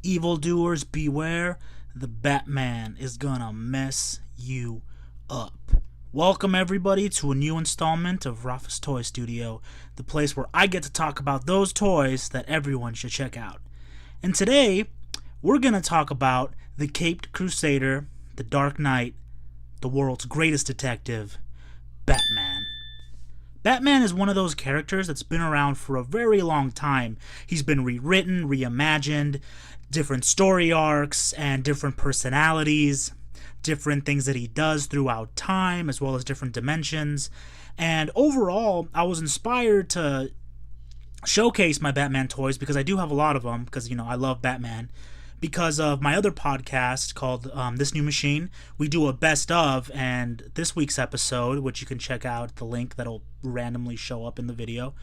Evildoers beware, the Batman is gonna mess you up. Welcome everybody to a new installment of Rafa's Toy Studio, the place where I get to talk about those toys that everyone should check out. And today, we're gonna talk about the Caped Crusader, the Dark Knight, the world's greatest detective, Batman. Batman is one of those characters that's been around for a very long time. He's been rewritten, reimagined, different story arcs, and different personalities, different things that he does throughout time, as well as different dimensions. And overall, I was inspired to showcase my Batman toys because I do have a lot of them because, I love Batman. Because of my other podcast called This New Machine, we do a best of, and this week's episode, which you can check out, the link that'll randomly show up in the video,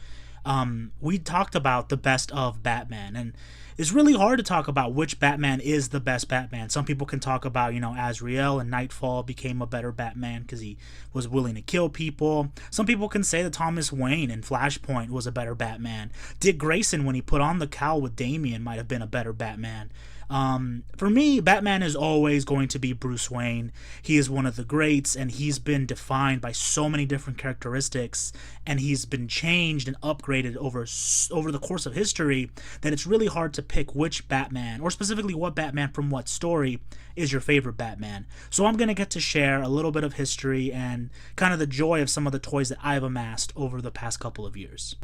we talked about the best of Batman. And it's really hard to talk about which Batman is the best Batman. Some people can talk about, Azrael and Nightfall became a better Batman because he was willing to kill people. Some people can say that Thomas Wayne in Flashpoint was a better Batman. Dick Grayson, when he put on the cowl with Damian, might have been a better Batman. For me, Batman is always going to be Bruce Wayne. He is one of the greats, and he's been defined by so many different characteristics, and he's been changed and upgraded over the course of history that it's really hard to pick which Batman, or specifically what Batman from what story, is your favorite Batman. So I'm going to get to share a little bit of history and kind of the joy of some of the toys that I've amassed over the past couple of years.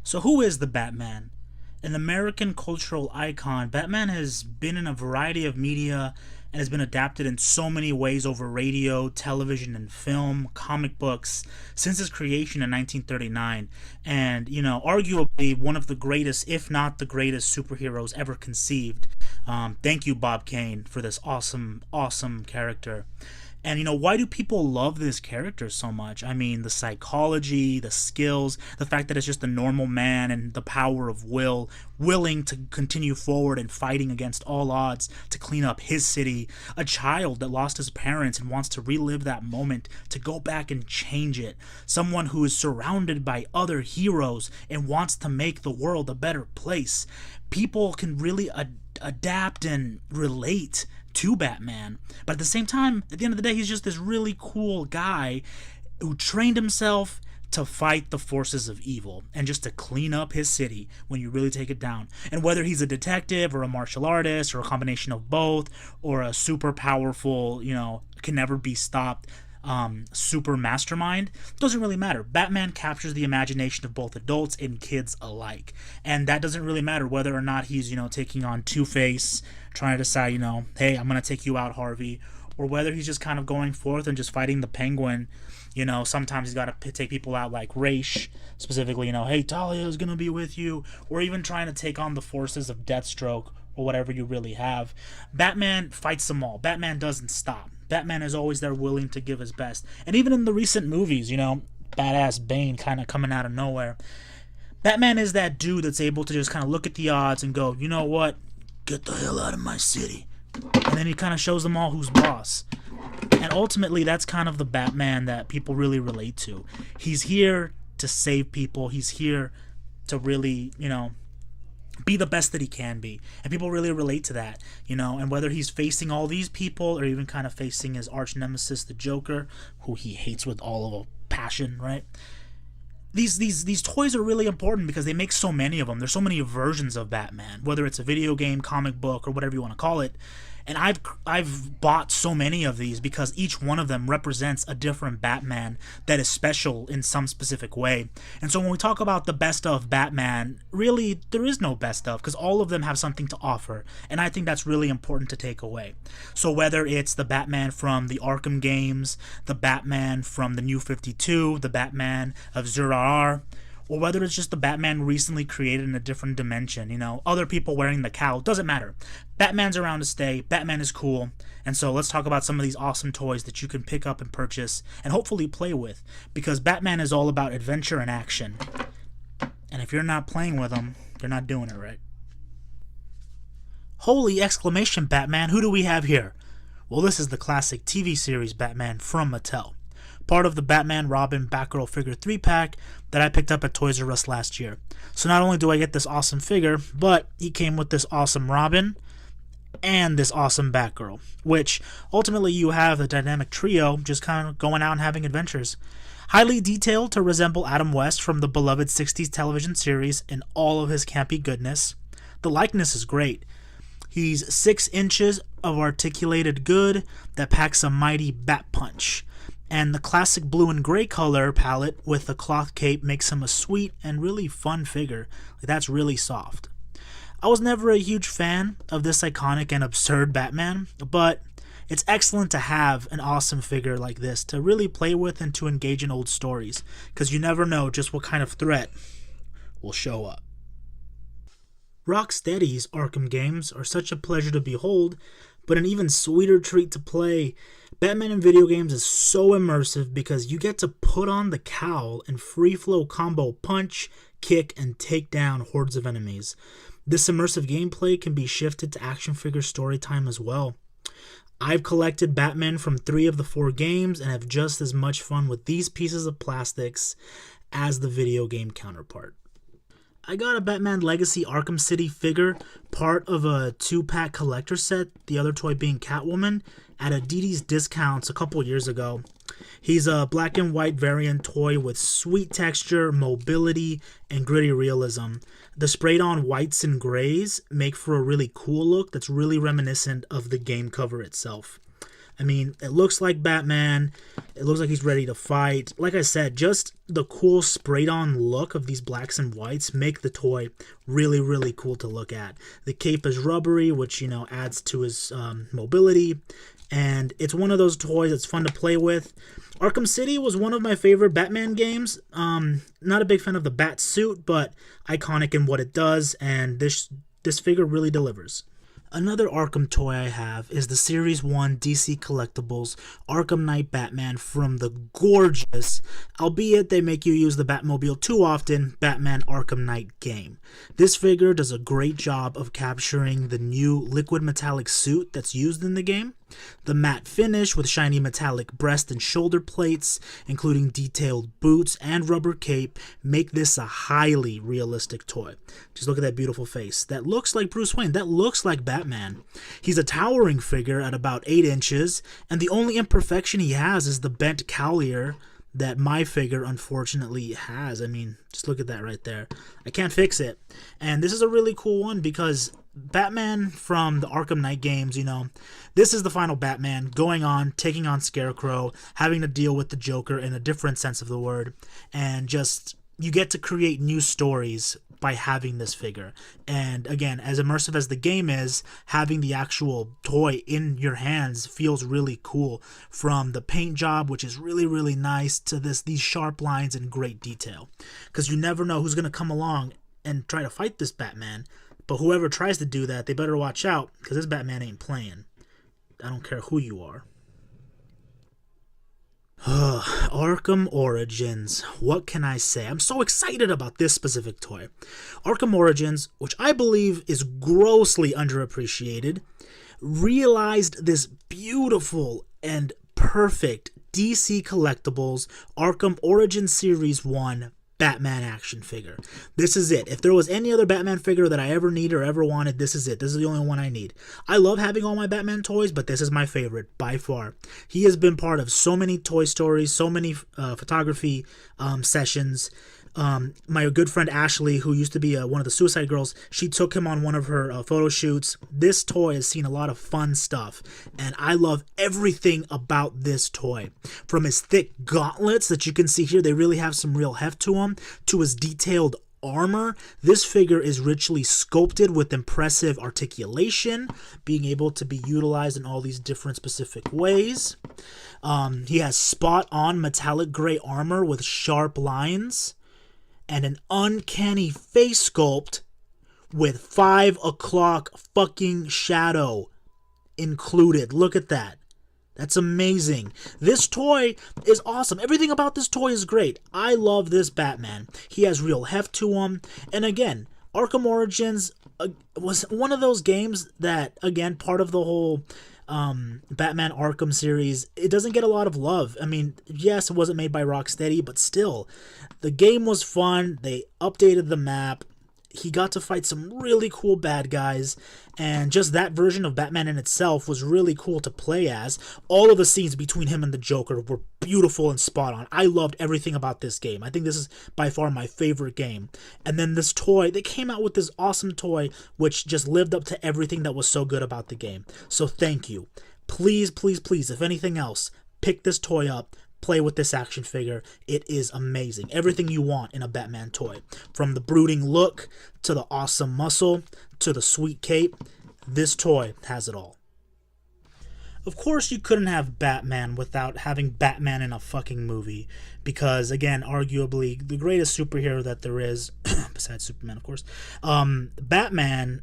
So who is the Batman? An American cultural icon, Batman has been in a variety of media and has been adapted in so many ways over radio, television, and film, comic books, since its creation in 1939. And, arguably one of the greatest, if not the greatest, superheroes ever conceived. Thank you, Bob Kane, for this awesome, awesome character. And, why do people love this character so much? I mean, the psychology, the skills, the fact that it's just a normal man and the power of willing to continue forward and fighting against all odds to clean up his city. A child that lost his parents and wants to relive that moment to go back and change it. Someone who is surrounded by other heroes and wants to make the world a better place. People can really adapt and relate to Batman, but at the same time, at the end of the day, he's just this really cool guy who trained himself to fight the forces of evil and just to clean up his city when you really take it down. And whether he's a detective or a martial artist or a combination of both or a super powerful, can never be stopped super mastermind, doesn't really matter. Batman captures the imagination of both adults and kids alike, and that doesn't really matter whether or not he's taking on Two-Face, trying to decide hey, I'm gonna take you out, Harvey, or whether he's just kind of going forth and just fighting the Penguin. Sometimes he's got to take people out like Raish, specifically, hey, Talia is gonna be with you, or even trying to take on the forces of Deathstroke or whatever you really have. Batman fights them all. Batman doesn't stop. Batman is always there willing to give his best. And even in the recent movies, badass Bane kind of coming out of nowhere. Batman is that dude that's able to just kind of look at the odds and go, you know what? Get the hell out of my city. And then he kind of shows them all who's boss. And ultimately, that's kind of the Batman that people really relate to. He's here to save people. He's here to really, be the best that he can be, and people really relate to that, and whether he's facing all these people or even kind of facing his arch nemesis, the Joker, who he hates with all of a passion, right? These toys are really important because they make so many of them. There's so many versions of Batman, whether it's a video game, comic book, or whatever you want to call it. And I've bought so many of these because each one of them represents a different Batman that is special in some specific way. And so when we talk about the best of Batman, really there is no best of, because all of them have something to offer. And I think that's really important to take away. So whether it's the Batman from the Arkham games, the Batman from the New 52, the Batman of Zurarar, or whether it's just the Batman recently created in a different dimension, other people wearing the cowl, doesn't matter. Batman's around to stay, Batman is cool, and so let's talk about some of these awesome toys that you can pick up and purchase and hopefully play with, because Batman is all about adventure and action. And if you're not playing with them, you're not doing it right. Holy exclamation, Batman, who do we have here? Well, this is the classic TV series Batman from Mattel. Part of the Batman, Robin, Batgirl figure 3-pack that I picked up at Toys R Us last year. So not only do I get this awesome figure, but he came with this awesome Robin, and this awesome Batgirl, which ultimately you have a dynamic trio just kind of going out and having adventures. Highly detailed to resemble Adam West from the beloved 60s television series in all of his campy goodness. The likeness is great. He's 6 inches of articulated good that packs a mighty bat punch. And the classic blue and gray color palette with the cloth cape makes him a sweet and really fun figure. That's really soft. I was never a huge fan of this iconic and absurd Batman, but it's excellent to have an awesome figure like this to really play with and to engage in old stories, because you never know just what kind of threat will show up. Rocksteady's Arkham games are such a pleasure to behold, but an even sweeter treat to play. Batman in video games is so immersive because you get to put on the cowl and free flow combo punch, kick, and take down hordes of enemies. This immersive gameplay can be shifted to action figure story time as well. I've collected Batman from 3 of the 4 games and have just as much fun with these pieces of plastics as the video game counterpart. I got a Batman Legacy Arkham City figure, part of a 2-pack collector set, the other toy being Catwoman, at a DD's Discounts a couple years ago. He's a black and white variant toy with sweet texture, mobility, and gritty realism. The sprayed on whites and grays make for a really cool look that's really reminiscent of the game cover itself. I mean, it looks like Batman, it looks like he's ready to fight. Like I said, just the cool sprayed on look of these blacks and whites make the toy really, really cool to look at. The cape is rubbery, which, adds to his mobility. And it's one of those toys that's fun to play with. Arkham City was one of my favorite Batman games. Not a big fan of the bat suit, but iconic in what it does, and this figure really delivers. Another Arkham toy I have is the Series 1 DC Collectibles Arkham Knight Batman from the gorgeous, albeit they make you use the Batmobile too often, Batman Arkham Knight game. This figure does a great job of capturing the new liquid metallic suit that's used in the game. The matte finish with shiny metallic breast and shoulder plates, including detailed boots and rubber cape, make this a highly realistic toy. Just look at that beautiful face. That looks like Bruce Wayne. That looks like Batman. He's a towering figure at about 8 inches, and the only imperfection he has is the bent cowlier that my figure unfortunately has. I mean, just look at that right there. I can't fix it. And this is a really cool one because Batman from the Arkham Knight games, this is the final Batman going on, taking on Scarecrow, having to deal with the Joker in a different sense of the word, and just, you get to create new stories by having this figure. And again, as immersive as the game is, having the actual toy in your hands feels really cool, from the paint job, which is really, really nice, to these sharp lines and great detail. Because you never know who's going to come along and try to fight this Batman. But whoever tries to do that, they better watch out, because this Batman ain't playing. I don't care who you are. Arkham Origins. What can I say? I'm so excited about this specific toy. Arkham Origins, which I believe is grossly underappreciated, realized this beautiful and perfect DC Collectibles Arkham Origins Series 1 Batman action figure. This is it. If there was any other Batman figure that I ever needed or ever wanted, this is it. This is the only one I need. I love having all my Batman toys, but this is my favorite by far. He has been part of so many Toy Stories, so many photography sessions. My good friend Ashley, who used to be one of the Suicide Girls, she took him on one of her photo shoots. This toy has seen a lot of fun stuff, and I love everything about this toy. From his thick gauntlets that you can see here, they really have some real heft to them, to his detailed armor. This figure is richly sculpted with impressive articulation, being able to be utilized in all these different specific ways. He has spot-on metallic gray armor with sharp lines, and an uncanny face sculpt with 5 o'clock fucking shadow included. Look at that. That's amazing. This toy is awesome. Everything about this toy is great. I love this Batman. He has real heft to him. And again, Arkham Origins was one of those games that, again, part of the whole Batman Arkham series, it doesn't get a lot of love. I mean, yes, it wasn't made by Rocksteady, but still, the game was fun. They updated the map. he got to fight some really cool bad guys, and just that version of Batman in itself was really cool to play as. All of the scenes between him and the Joker were beautiful and spot on. I loved everything about this game. I think this is by far my favorite game. And then this toy, they came out with this awesome toy which just lived up to everything that was so good about the game. So thank you. Please, please, please, if anything else, pick this toy up. Play with this action figure. It is amazing. Everything you want in a Batman toy. From the brooding look, to the awesome muscle, to the sweet cape. This toy has it all. Of course, you couldn't have Batman without having Batman in a fucking movie. Because, again, arguably the greatest superhero that there is, besides Superman, of course, Batman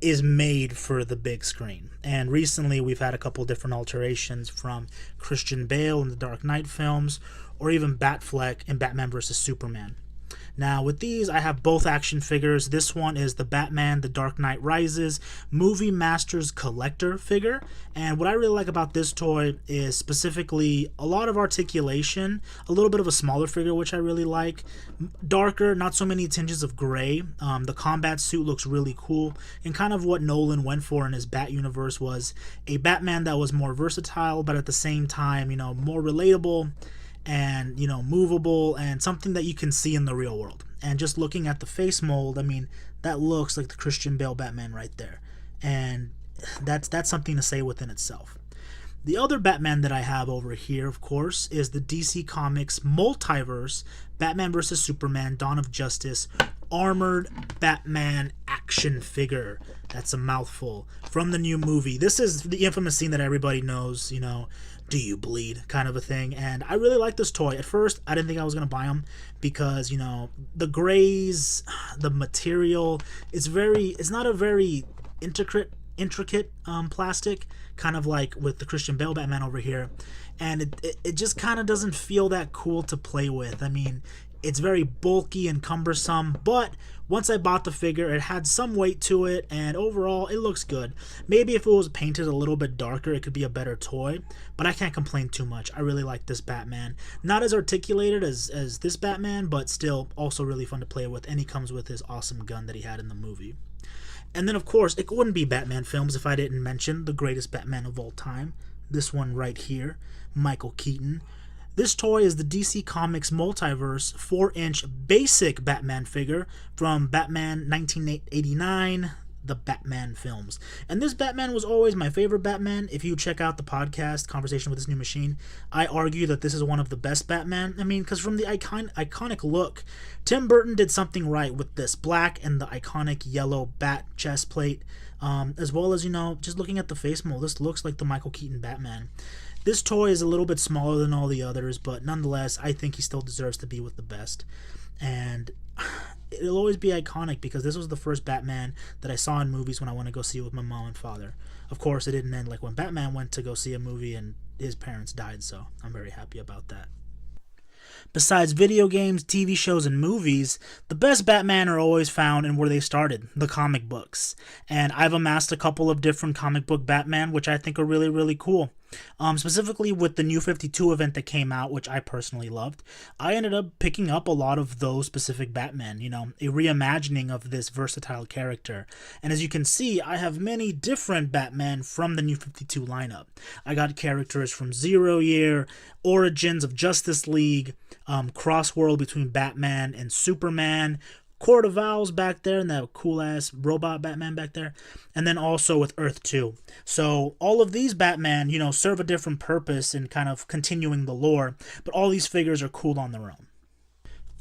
is made for the big screen. And recently we've had a couple different alterations from Christian Bale in the Dark Knight films, or even Batfleck in Batman vs. Superman. Now with these, I have both action figures. This one is the Batman The Dark Knight Rises Movie Masters Collector figure, and what I really like about this toy is specifically a lot of articulation, a little bit of a smaller figure which I really like, darker, not so many tinges of gray. The combat suit looks really cool, and kind of what Nolan went for in his Bat universe was a Batman that was more versatile, but at the same time, you know, more relatable and, you know, movable, and something that you can see in the real world. And just looking at the face mold, I mean, that looks like the Christian Bale Batman right there, and that's something to say within itself. The other Batman that I have over here, of course, is the DC Comics Multiverse Batman vs. Superman Dawn of Justice Armored Batman action figure. That's a mouthful. From the new movie. This is the infamous scene that everybody knows, you know, do you bleed kind of a thing. And I really like this toy. At first, I didn't think I was going to buy them because, you know, the grays, the material, it's not a very intricate plastic, kind of like with the Christian Bale Batman over here. And it just kind of doesn't feel that cool to play with. I mean, it's very bulky and cumbersome, but once I bought the figure, it had some weight to it, and overall, it looks good. Maybe if it was painted a little bit darker, it could be a better toy, but I can't complain too much. I really like this Batman. Not as articulated as this Batman, but still also really fun to play with, and he comes with his awesome gun that he had in the movie. And then, of course, it wouldn't be Batman films if I didn't mention the greatest Batman of all time. This one right here, Michael Keaton. This toy is the DC Comics Multiverse 4-inch basic Batman figure from Batman 1989, the Batman films. And this Batman was always my favorite Batman. If you check out the podcast, Conversation with This New Machine, I argue that this is one of the best Batman. I mean, because from the iconic look, Tim Burton did something right with this black and the iconic yellow bat chest plate, as well as, you know, just looking at the face mold, this looks like the Michael Keaton Batman. This toy is a little bit smaller than all the others, but nonetheless, I think he still deserves to be with the best. And it'll always be iconic because this was the first Batman that I saw in movies when I went to go see it with my mom and father. Of course, it didn't end like when Batman went to go see a movie and his parents died, so I'm very happy about that. Besides video games, TV shows, and movies, the best Batman are always found in where they started, the comic books. And I've amassed a couple of different comic book Batman, which I think are really, really cool. Specifically with the New 52 event that came out, which I personally loved, I ended up picking up a lot of those specific Batman, you know, a reimagining of this versatile character. And as you can see, I have many different Batman from the New 52 lineup. I got characters from Zero Year, Origins of Justice League, cross-world between Batman and Superman, Court of Owls back there, and that cool-ass robot Batman back there, and then also with Earth 2. So all of these Batman, you know, serve a different purpose in kind of continuing the lore, but all these figures are cool on their own.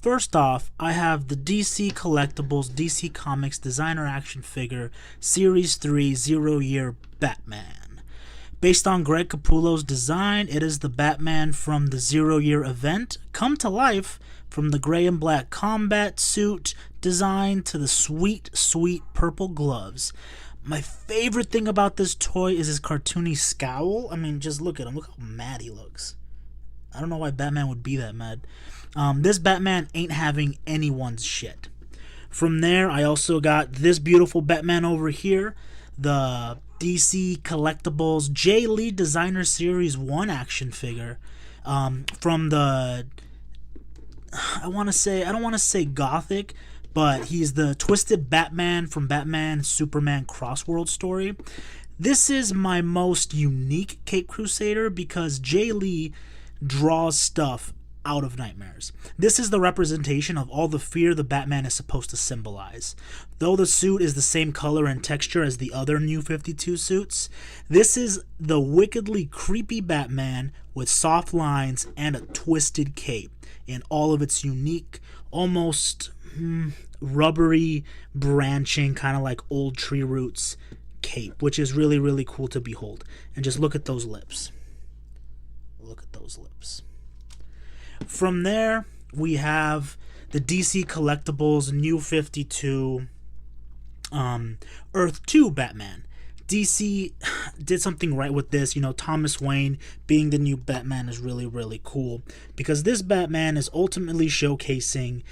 First off, I have the DC Collectibles DC Comics Designer Action Figure Series 3 Zero Year Batman. Based on Greg Capullo's design, it is the Batman from the Zero Year event come to life, from the gray and black combat suit design to the sweet, sweet purple gloves. My favorite thing about this toy is his cartoony scowl. I mean, just look at him. Look how mad he looks. I don't know why Batman would be that mad. This Batman ain't having anyone's shit. From there, I also got this beautiful Batman over here, the DC Collectibles J. Lee Designer Series 1 action figure from the, I don't want to say gothic, but he's the twisted Batman from Batman Superman Crossworld story. This is my most unique Cape Crusader because Jay Lee draws stuff out of nightmares. This is the representation of all the fear the Batman is supposed to symbolize. Though the suit is the same color and texture as the other New 52 suits, this is the wickedly creepy Batman with soft lines and a twisted cape in all of its unique, almost rubbery, branching, kind of like old tree roots cape, which is really, really cool to behold. And just look at those lips. Look at those lips. From there, we have the DC Collectibles New 52 Earth 2 Batman. DC did something right with this. You know, Thomas Wayne being the new Batman is really, really cool because this Batman is ultimately showcasing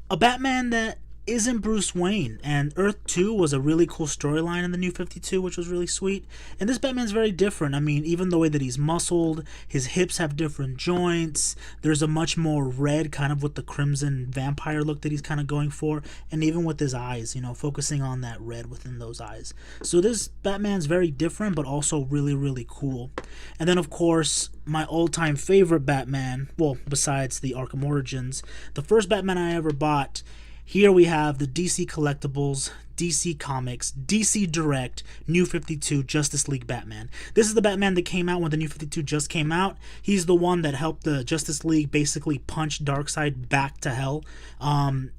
a Batman that isn't Bruce Wayne, and Earth 2 was a really cool storyline in the New 52, which was really sweet. And this Batman's very different. I mean, even the way that he's muscled, his hips have different joints, there's a much more red, kind of with the crimson vampire look that he's kind of going for, and even with his eyes, you know, focusing on that red within those eyes. So this Batman's very different, but also really, really cool. And then, of course, my all-time favorite Batman, well, besides the Arkham Origins, the first Batman I ever bought. Here we have the DC Collectibles, DC Comics, DC Direct, New 52 Justice League Batman. This is the Batman that came out when the New 52 just came out. He's the one that helped the Justice League basically punch Darkseid back to hell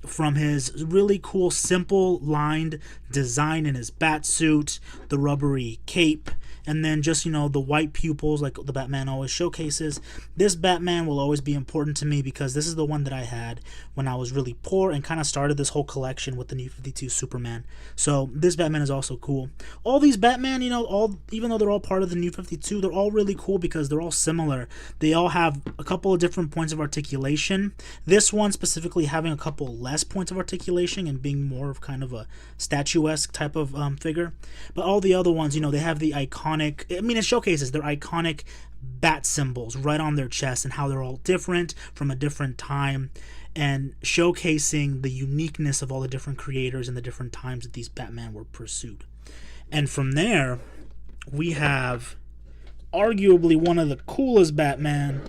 from his really cool, simple lined design in his bat suit, the rubbery cape, and then just, you know, the white pupils like the Batman always showcases. This Batman will always be important to me because this is the one that I had when I was really poor and kind of started this whole collection with the New 52 Superman. So this Batman is also cool. All these Batman, you know, even though they're all part of the New 52, they're all really cool because they're all similar. They all have a couple of different points of articulation. This one specifically having a couple less points of articulation and being more of kind of a statuesque type of figure. But all the other ones, you know, they have the iconic, I mean, it showcases their iconic bat symbols right on their chest and how they're all different from a different time, and showcasing the uniqueness of all the different creators and the different times that these Batman were pursued. And from there, we have arguably one of the coolest Batman.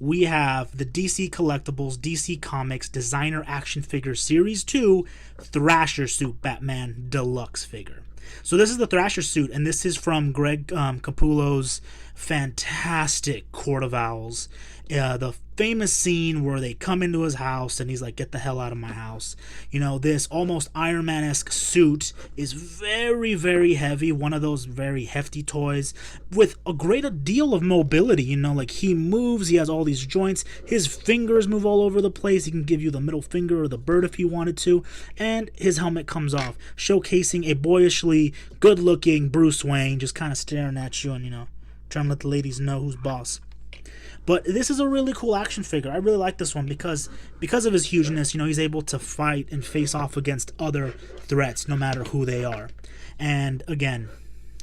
We have the DC Collectibles, DC Comics Designer Action Figure Series 2 Thrasher Suit Batman Deluxe figure. So this is the Thrasher suit, and this is from Greg Capullo's fantastic Court of Owls. The famous scene where they come into his house and he's like, "Get the hell out of my house." You know, this almost Iron Man-esque suit is very, very heavy, one of those very hefty toys with a great deal of mobility. You know, like he moves, he has all these joints, his fingers move all over the place. He can give you the middle finger or the bird if he wanted to, and his helmet comes off, showcasing a boyishly good-looking Bruce Wayne just kind of staring at you and, you know, trying to let the ladies know who's boss. But this is a really cool action figure. I really like this one because of his hugeness, you know, he's able to fight and face off against other threats no matter who they are. And again,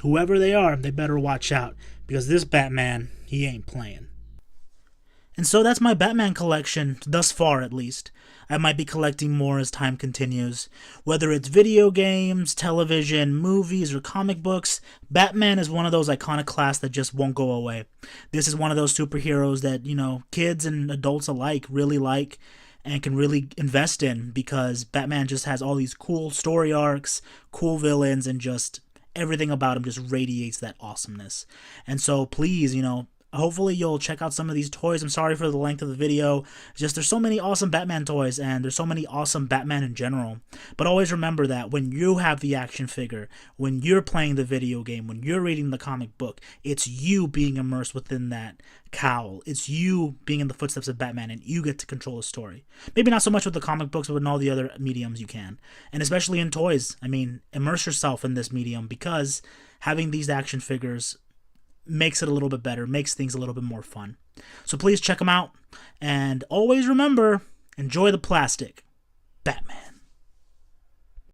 whoever they are, they better watch out because this Batman, he ain't playing. And so that's my Batman collection, thus far at least. I might be collecting more as time continues. Whether it's video games, television, movies, or comic books, Batman is one of those iconoclasts that just won't go away. This is one of those superheroes that, you know, kids and adults alike really like and can really invest in because Batman just has all these cool story arcs, cool villains, and just everything about him just radiates that awesomeness. And so please, you know, hopefully you'll check out some of these toys. I'm sorry for the length of the video. Just there's so many awesome Batman toys and there's so many awesome Batman in general. But always remember that when you have the action figure, when you're playing the video game, when you're reading the comic book, it's you being immersed within that cowl. It's you being in the footsteps of Batman and you get to control the story. Maybe not so much with the comic books, but in all the other mediums you can. And especially in toys. I mean, immerse yourself in this medium because having these action figures makes it a little bit better, makes things a little bit more fun. So please check them out, and always remember, enjoy the plastic. Batman.